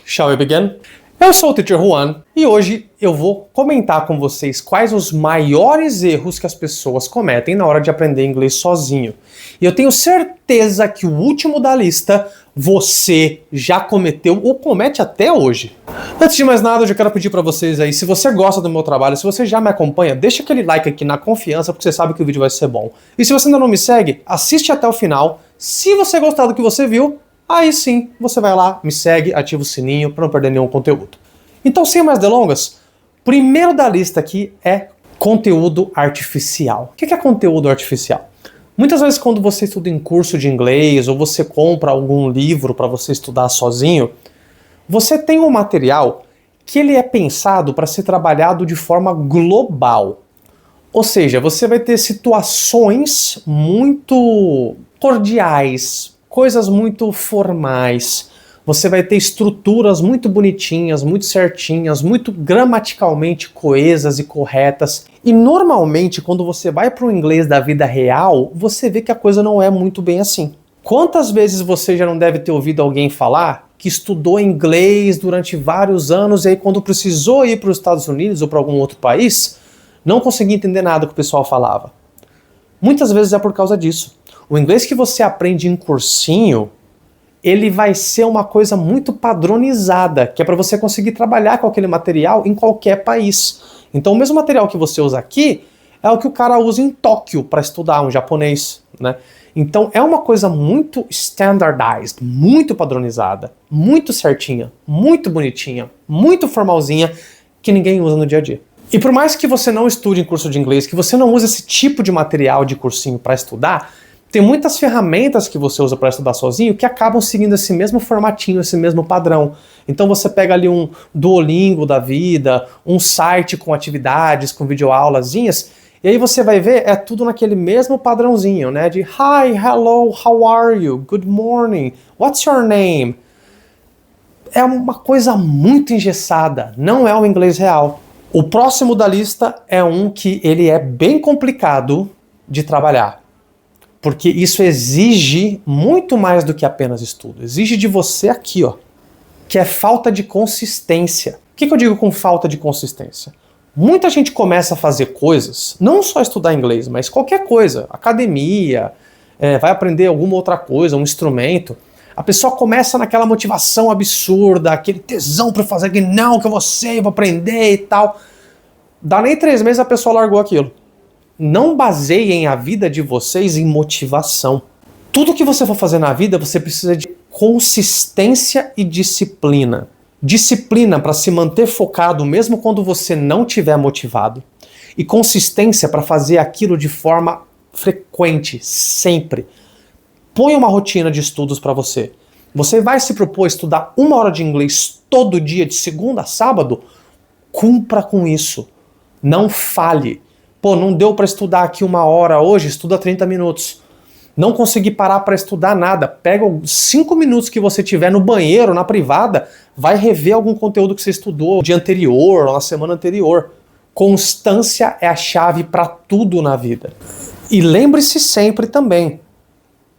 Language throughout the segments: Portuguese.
Shall we begin? Eu sou o Teacher Juan e hoje eu vou comentar com vocês quais os maiores erros que as pessoas cometem na hora de aprender inglês sozinho. E eu tenho certeza que o último da lista você já cometeu ou comete até hoje. Antes de mais nada, eu já quero pedir para vocês aí, se você gosta do meu trabalho, se você já me acompanha, deixa aquele like aqui na confiança, porque você sabe que o vídeo vai ser bom. E se você ainda não me segue, assiste até o final. Se você gostar do que você viu, aí sim, você vai lá, me segue, ativa o sininho para não perder nenhum conteúdo. Então, sem mais delongas, primeiro da lista aqui é conteúdo artificial. O que é conteúdo artificial? Muitas vezes quando você estuda em curso de inglês ou você compra algum livro para você estudar sozinho, você tem um material que ele é pensado para ser trabalhado de forma global. Ou seja, você vai ter situações muito cordiais, coisas muito formais. Você vai ter estruturas muito bonitinhas, muito certinhas, muito gramaticalmente coesas e corretas. E normalmente, quando você vai para o inglês da vida real, você vê que a coisa não é muito bem assim. Quantas vezes você já não deve ter ouvido alguém falar que estudou inglês durante vários anos e aí quando precisou ir para os Estados Unidos ou para algum outro país, não conseguia entender nada que o pessoal falava? Muitas vezes é por causa disso. O inglês que você aprende em cursinho, ele vai ser uma coisa muito padronizada, que é para você conseguir trabalhar com aquele material em qualquer país. Então o mesmo material que você usa aqui é o que o cara usa em Tóquio para estudar um japonês, né? Então é uma coisa muito standardized, muito padronizada, muito certinha, muito bonitinha, muito formalzinha, que ninguém usa no dia a dia. E por mais que você não estude em curso de inglês, que você não use esse tipo de material de cursinho para estudar, tem muitas ferramentas que você usa para estudar sozinho que acabam seguindo esse mesmo formatinho, esse mesmo padrão. Então você pega ali um Duolingo da vida, um site com atividades, com videoaulazinhas, e aí você vai ver, é tudo naquele mesmo padrãozinho, né? De hi, hello, how are you, good morning, what's your name? É uma coisa muito engessada, não é o inglês real. O próximo da lista é um que ele é bem complicado de trabalhar. Porque isso exige muito mais do que apenas estudo. Exige de você aqui, ó, que é falta de consistência. O que eu digo com falta de consistência? Muita gente começa a fazer coisas, não só estudar inglês, mas qualquer coisa, academia, vai aprender alguma outra coisa, um instrumento. A pessoa começa naquela motivação absurda, aquele tesão para fazer que não, que eu vou ser, eu vou aprender e tal. Dá nem 3 meses a pessoa largou aquilo. Não baseiem a vida de vocês em motivação. Tudo que você for fazer na vida, você precisa de consistência e disciplina. Disciplina para se manter focado mesmo quando você não estiver motivado. E consistência para fazer aquilo de forma frequente, sempre. Põe uma rotina de estudos para você. Você vai se propor a estudar 1 hora de inglês todo dia, de segunda a sábado? Cumpra com isso. Não falhe. Pô, não deu para estudar aqui 1 hora hoje, estuda 30 minutos. Não consegui parar para estudar nada, pega os 5 minutos que você tiver no banheiro, na privada, vai rever algum conteúdo que você estudou no dia anterior ou na semana anterior. Constância é a chave para tudo na vida. E lembre-se sempre também,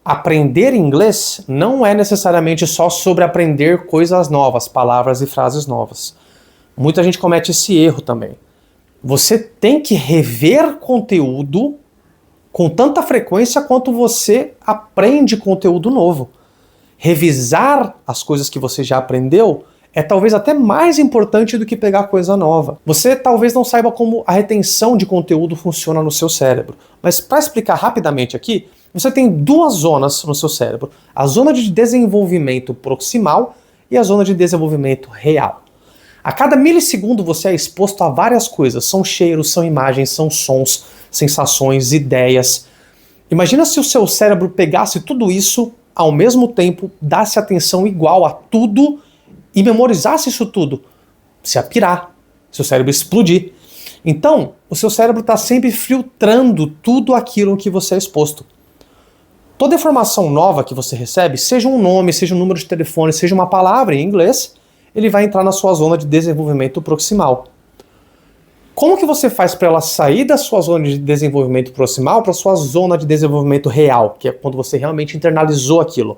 aprender inglês não é necessariamente só sobre aprender coisas novas, palavras e frases novas. Muita gente comete esse erro também. Você tem que rever conteúdo com tanta frequência quanto você aprende conteúdo novo. Revisar as coisas que você já aprendeu é talvez até mais importante do que pegar coisa nova. Você talvez não saiba como a retenção de conteúdo funciona no seu cérebro, mas para explicar rapidamente aqui, você tem 2 zonas no seu cérebro. A zona de desenvolvimento proximal e a zona de desenvolvimento real. A cada milissegundo você é exposto a várias coisas, são cheiros, são imagens, são sons, sensações, ideias. Imagina se o seu cérebro pegasse tudo isso ao mesmo tempo, desse atenção igual a tudo e memorizasse isso tudo. Se pirar, seu cérebro explodir. Então, o seu cérebro está sempre filtrando tudo aquilo que você é exposto. Toda informação nova que você recebe, seja um nome, seja um número de telefone, seja uma palavra em inglês, ele vai entrar na sua zona de desenvolvimento proximal. Como que você faz para ela sair da sua zona de desenvolvimento proximal para a sua zona de desenvolvimento real, que é quando você realmente internalizou aquilo?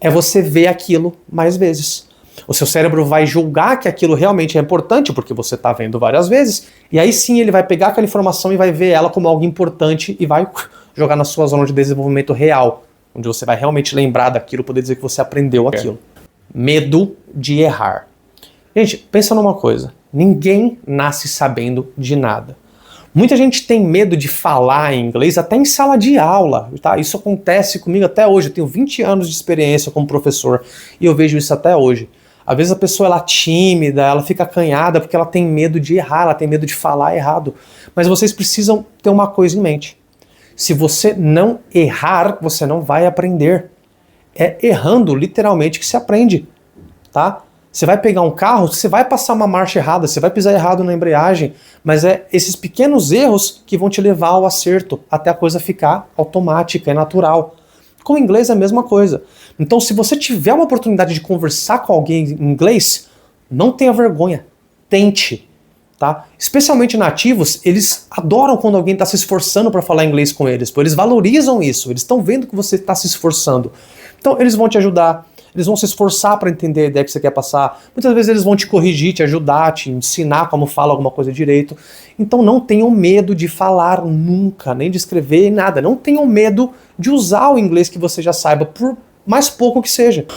É você ver aquilo mais vezes. O seu cérebro vai julgar que aquilo realmente é importante, porque você está vendo várias vezes, e aí sim ele vai pegar aquela informação e vai ver ela como algo importante e vai jogar na sua zona de desenvolvimento real, onde você vai realmente lembrar daquilo, poder dizer que você aprendeu aquilo. Medo de errar. Gente, pensa numa coisa. Ninguém nasce sabendo de nada. Muita gente tem medo de falar em inglês até em sala de aula, tá? Isso acontece comigo até hoje. Eu tenho 20 anos de experiência como professor e eu vejo isso até hoje. Às vezes a pessoa ela é tímida, ela fica acanhada porque ela tem medo de errar, ela tem medo de falar errado. Mas vocês precisam ter uma coisa em mente. Se você não errar, você não vai aprender. É errando, literalmente, que se aprende, tá? Você vai pegar um carro, você vai passar uma marcha errada, você vai pisar errado na embreagem, mas é esses pequenos erros que vão te levar ao acerto, até a coisa ficar automática e natural. Com o inglês é a mesma coisa. Então, se você tiver uma oportunidade de conversar com alguém em inglês, não tenha vergonha, tente, tá? Especialmente nativos, eles adoram quando alguém está se esforçando para falar inglês com eles, porque eles valorizam isso, eles estão vendo que você está se esforçando. Então, eles vão te ajudar. Eles vão se esforçar para entender a ideia que você quer passar. Muitas vezes eles vão te corrigir, te ajudar, te ensinar como fala alguma coisa direito. Então não tenham medo de falar nunca, nem de escrever, nada. Não tenham medo de usar o inglês que você já saiba, por mais pouco que seja.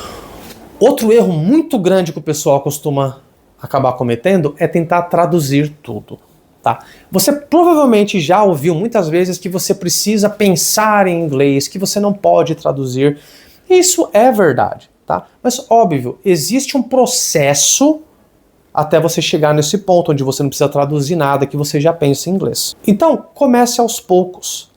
Outro erro muito grande que o pessoal costuma acabar cometendo é tentar traduzir tudo. Tá? Você provavelmente já ouviu muitas vezes que você precisa pensar em inglês, que você não pode traduzir. Isso é verdade. Tá? Mas, óbvio, existe um processo até você chegar nesse ponto onde você não precisa traduzir nada, que você já pensa em inglês. Então, comece aos poucos.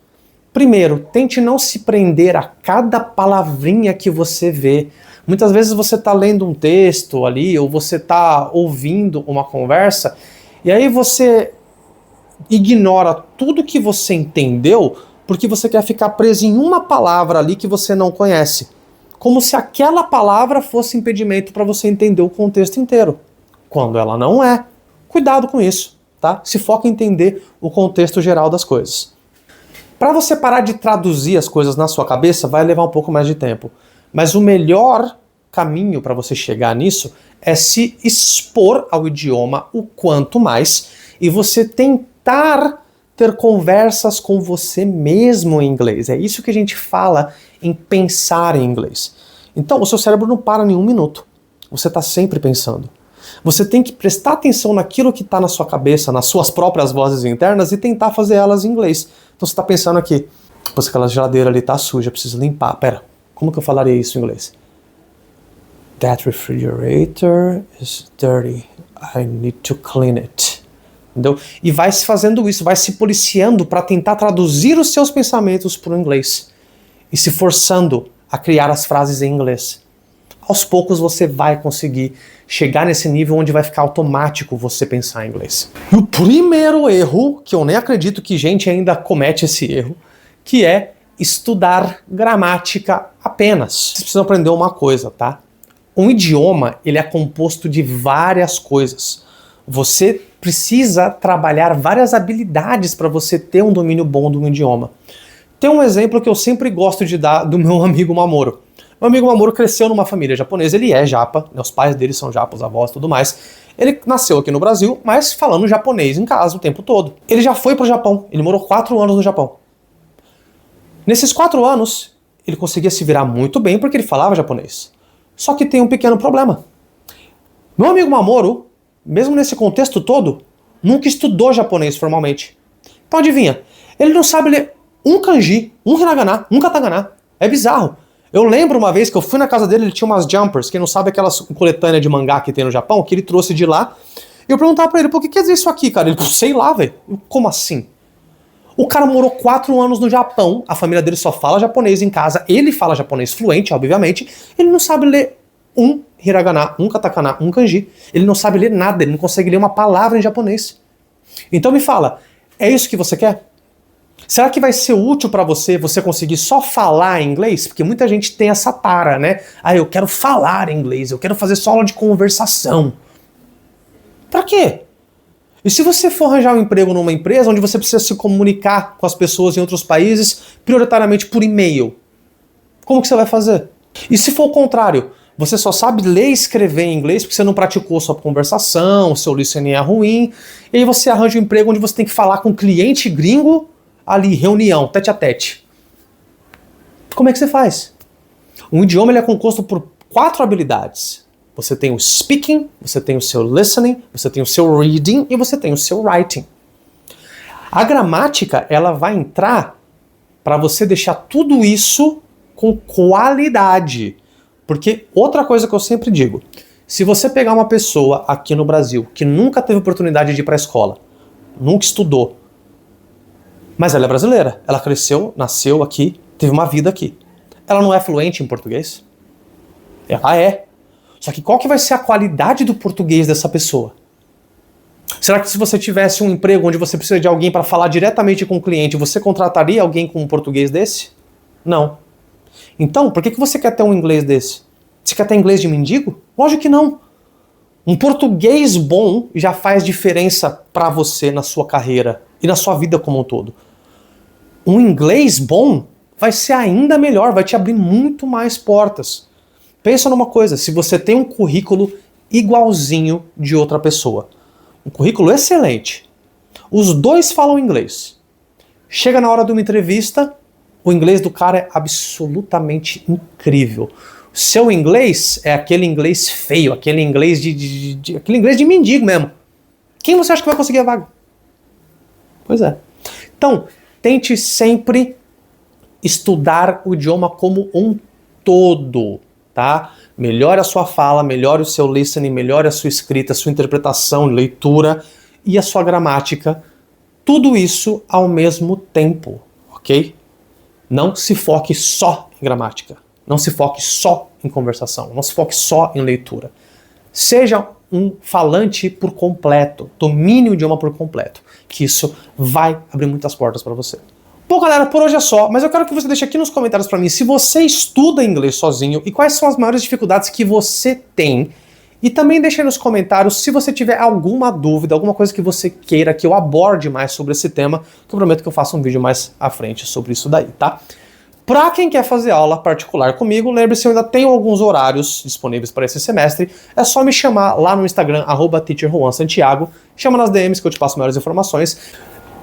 Primeiro, tente não se prender a cada palavrinha que você vê. Muitas vezes você está lendo um texto ali, ou você está ouvindo uma conversa, e aí você ignora tudo que você entendeu porque você quer ficar preso em uma palavra ali que você não conhece. Como se aquela palavra fosse impedimento para você entender o contexto inteiro, quando ela não é. Cuidado com isso, tá? Se foca em entender o contexto geral das coisas. Para você parar de traduzir as coisas na sua cabeça, vai levar um pouco mais de tempo. Mas o melhor caminho para você chegar nisso é se expor ao idioma o quanto mais e você tentar ter conversas com você mesmo em inglês. É isso que a gente fala em pensar em inglês. Então, o seu cérebro não para nenhum minuto. Você está sempre pensando. Você tem que prestar atenção naquilo que está na sua cabeça, nas suas próprias vozes internas e tentar fazer elas em inglês. Então, você está pensando aqui, pois aquela geladeira ali está suja, preciso limpar. Pera, como que eu falaria isso em inglês? That refrigerator is dirty. I need to clean it. Entendeu? E vai se fazendo isso, vai se policiando para tentar traduzir os seus pensamentos para o inglês. E se forçando a criar as frases em inglês. Aos poucos você vai conseguir chegar nesse nível onde vai ficar automático você pensar em inglês. E o primeiro erro, que eu nem acredito que gente ainda comete esse erro, que é estudar gramática apenas. Vocês precisam aprender uma coisa, tá? Um idioma, ele é composto de várias coisas. Você precisa trabalhar várias habilidades para você ter um domínio bom de um idioma. Tem um exemplo que eu sempre gosto de dar do meu amigo Mamoru. Meu amigo Mamoru cresceu numa família japonesa, ele é japa, né, os pais dele são japas, os avós e tudo mais. Ele nasceu aqui no Brasil, mas falando japonês em casa o tempo todo. Ele já foi pro Japão, ele morou 4 anos no Japão. Nesses 4 anos, ele conseguia se virar muito bem porque ele falava japonês. Só que tem um pequeno problema. Meu amigo Mamoru, mesmo nesse contexto todo, nunca estudou japonês formalmente. Então adivinha, ele não sabe ler um kanji, um hiragana, um katakana. É bizarro. Eu lembro uma vez que eu fui na casa dele, ele tinha umas jumpers, quem não sabe aquelas coletâneas de mangá que tem no Japão, que ele trouxe de lá. E eu perguntava pra ele, por que quer dizer isso aqui, cara? Ele, sei lá, velho. Como assim? O cara morou 4 anos no Japão, a família dele só fala japonês em casa, ele fala japonês fluente, obviamente, ele não sabe ler um hiragana, um katakana, um kanji. Ele não sabe ler nada, ele não consegue ler uma palavra em japonês. Então me fala, é isso que você quer? Será que vai ser útil para você conseguir só falar inglês? Porque muita gente tem essa tara, né? Ah, eu quero falar inglês, eu quero fazer só aula de conversação. Pra quê? E se você for arranjar um emprego numa empresa onde você precisa se comunicar com as pessoas em outros países, prioritariamente por e-mail, como que você vai fazer? E se for o contrário, você só sabe ler e escrever em inglês porque você não praticou sua conversação, seu listening é ruim, e aí você arranja um emprego onde você tem que falar com um cliente gringo ali, reunião, tete a tete. Como é que você faz? Um idioma ele é composto por 4 habilidades. Você tem o speaking, você tem o seu listening, você tem o seu reading e você tem o seu writing. A gramática, ela vai entrar para você deixar tudo isso com qualidade. Porque outra coisa que eu sempre digo, se você pegar uma pessoa aqui no Brasil que nunca teve oportunidade de ir para a escola, nunca estudou, mas ela é brasileira, ela cresceu, nasceu aqui, teve uma vida aqui. Ela não é fluente em português? Ela é. Só que qual que vai ser a qualidade do português dessa pessoa? Será que se você tivesse um emprego onde você precisa de alguém para falar diretamente com o cliente, você contrataria alguém com um português desse? Não. Então, por que você quer ter um inglês desse? Você quer ter inglês de mendigo? Lógico que não. Um português bom já faz diferença para você na sua carreira e na sua vida como um todo. Um inglês bom vai ser ainda melhor, vai te abrir muito mais portas. Pensa numa coisa, se você tem um currículo igualzinho de outra pessoa, um currículo excelente, os dois falam inglês, chega na hora de uma entrevista, o inglês do cara é absolutamente incrível. O seu inglês é aquele inglês feio, aquele inglês aquele inglês de mendigo mesmo. Quem você acha que vai conseguir a vaga? Pois é. Então, tente sempre estudar o idioma como um todo, tá? Melhore a sua fala, melhore o seu listening, melhore a sua escrita, a sua interpretação, leitura e a sua gramática. Tudo isso ao mesmo tempo, ok? Não se foque só em gramática. Não se foque só em conversação. Não se foque só em leitura. Seja um falante por completo. Domine o idioma por completo. Que isso vai abrir muitas portas para você. Bom, galera, por hoje é só. Mas eu quero que você deixe aqui nos comentários para mim se você estuda inglês sozinho e quais são as maiores dificuldades que você tem. E também deixe aí nos comentários se você tiver alguma dúvida, alguma coisa que você queira que eu aborde mais sobre esse tema, que eu prometo que eu faça um vídeo mais à frente sobre isso daí, tá? Pra quem quer fazer aula particular comigo, lembre-se, eu ainda tenho alguns horários disponíveis para esse semestre, é só me chamar lá no Instagram, @teacherjuansantiago, chama nas DMs que eu te passo maiores informações.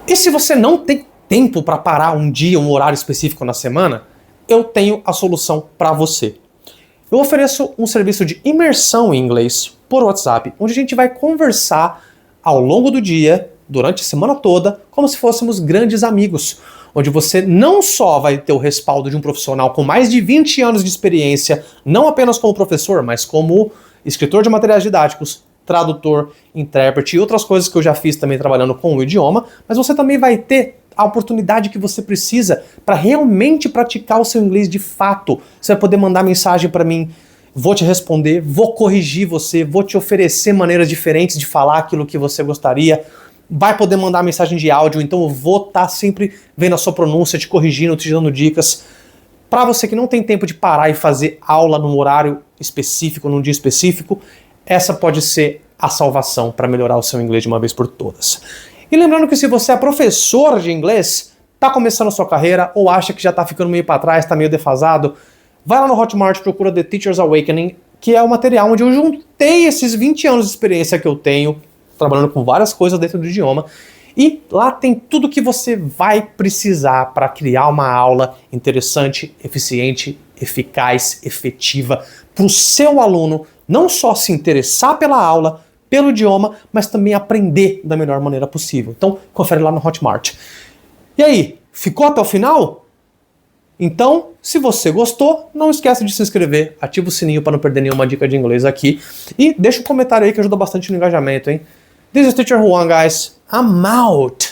E se você não tem tempo para parar um dia, um horário específico na semana, eu tenho a solução para você. Eu ofereço um serviço de imersão em inglês por WhatsApp, onde a gente vai conversar ao longo do dia, durante a semana toda, como se fôssemos grandes amigos, onde você não só vai ter o respaldo de um profissional com mais de 20 anos de experiência, não apenas como professor, mas como escritor de materiais didáticos, tradutor, intérprete e outras coisas que eu já fiz também trabalhando com o idioma, mas você também vai ter a oportunidade que você precisa para realmente praticar o seu inglês de fato. Você vai poder mandar mensagem para mim, vou te responder, vou corrigir você, vou te oferecer maneiras diferentes de falar aquilo que você gostaria, vai poder mandar mensagem de áudio, então eu vou estar sempre vendo a sua pronúncia, te corrigindo, te dando dicas. Para você que não tem tempo de parar e fazer aula num horário específico, num dia específico, essa pode ser a salvação para melhorar o seu inglês de uma vez por todas. E lembrando que se você é professor de inglês, está começando a sua carreira ou acha que já está ficando meio para trás, está meio defasado, vai lá no Hotmart, procura The Teacher's Awakening, que é o material onde eu juntei esses 20 anos de experiência que eu tenho, trabalhando com várias coisas dentro do idioma, e lá tem tudo que você vai precisar para criar uma aula interessante, eficiente, eficaz, efetiva, para o seu aluno não só se interessar pela aula, pelo idioma, mas também aprender da melhor maneira possível. Então, confere lá no Hotmart. E aí, ficou até o final? Então, se você gostou, não esqueça de se inscrever, ativa o sininho para não perder nenhuma dica de inglês aqui e deixa um comentário aí que ajuda bastante no engajamento, hein? This is Teacher Juan, guys. I'm out!